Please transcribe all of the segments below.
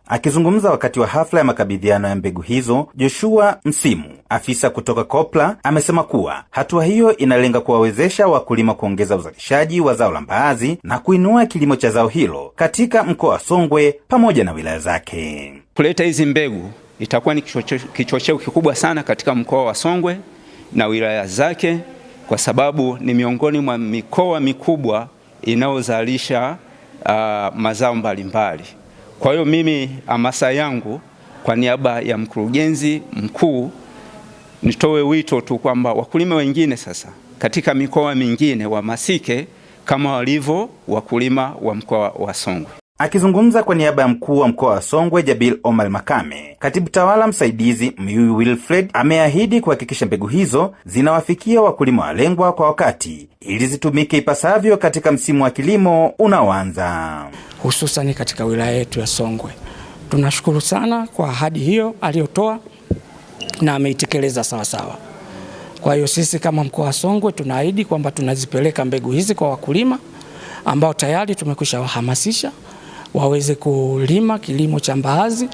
Akizungumza wakati wa hafla ya makabidhiano ya mbegu hizo, Joshua Msimu, afisa kutoka Kopla, amesema kuwa hatua hiyo inalenga kuwawezesha wakulima kuongeza uzalishaji wa zao la mbaazi na kuinua kilimo cha zao hilo katika mkoa wa Songwe pamoja na wilaya zake. Kuleta hizi mbegu itakuwa ni kichocheo kikubwa sana katika mkoa wa Songwe na wilaya zake, kwa sababu ni miongoni mwa mikoa mikubwa inayozalisha mazao mbalimbali. Kwa hiyo mimi hamasa yangu kwa niaba ya mkurugenzi mkuu nitoe wito tu kwamba wakulima wengine sasa katika mikoa mingine wamasike kama walivyo wakulima wa mkoa wa Songwe. Akizungumza kwa niaba ya mkuu wa mkoa wa Songwe Jabil Omar Makame, katibu tawala msaidizi Myui Wilfred ameahidi kuhakikisha mbegu hizo zinawafikia wakulima walengwa kwa wakati ili zitumike ipasavyo katika msimu wa kilimo unaoanza, hususani katika wilaya yetu ya Songwe. Tunashukuru sana kwa ahadi hiyo aliyotoa na ameitekeleza sawa sawa. Kwa hiyo sisi kama mkoa wa Songwe tunaahidi kwamba tunazipeleka mbegu hizi kwa wakulima ambao tayari tumekwisha wahamasisha waweze kulima kilimo cha mbaazi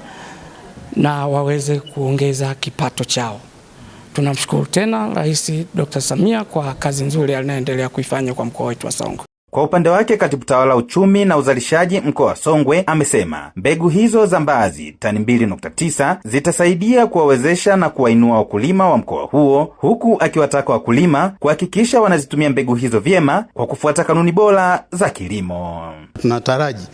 na waweze kuongeza kipato chao. Tunamshukuru tena Rais Dr. Samia kwa kazi nzuri anayoendelea kuifanya kwa mkoa wetu wa Songwe. Kwa upande wake, katibu tawala uchumi na uzalishaji mkoa wa Songwe amesema mbegu hizo za mbaazi tani 2.9 zitasaidia kuwawezesha na kuwainua wakulima wa mkoa huo, huku akiwataka wakulima kuhakikisha wanazitumia mbegu hizo vyema kwa kufuata kanuni bora za kilimo. Tunataraji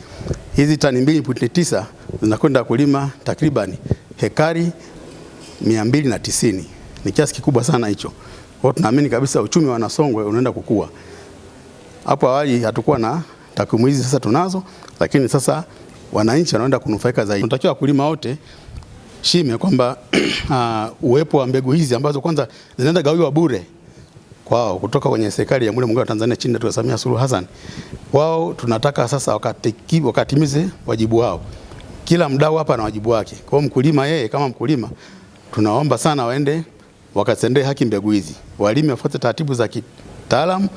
hizi tani 2.9 zinakwenda kulima takribani hekari 290. Ni kiasi kikubwa sana hicho. Kwa tunaamini kabisa uchumi wa Wanasongwe unaenda kukua. Hapo awali hatukuwa na takwimu hizi, sasa tunazo, lakini sasa wananchi wanaenda kunufaika zaidi. Tunatakiwa wakulima wote shime kwamba uwepo wa mbegu hizi ambazo kwanza zinaenda gawiwa bure kwao kutoka kwenye serikali ya Muungano wa Tanzania chini ya Dkt. Samia Suluhu Hassan. Wao tunataka sasa wakatimize wajibu wao. Kila mdau hapa na wajibu wake. Kwa mkulima, yeye kama mkulima, tunaomba sana waende wakatendee haki mbegu hizi. Walime wafuate taratibu za kitaalamu,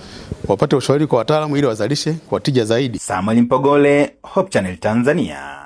wapate ushauri kwa wataalamu ili wazalishe kwa tija zaidi. Samuel Mpogole, Hope Channel Tanzania.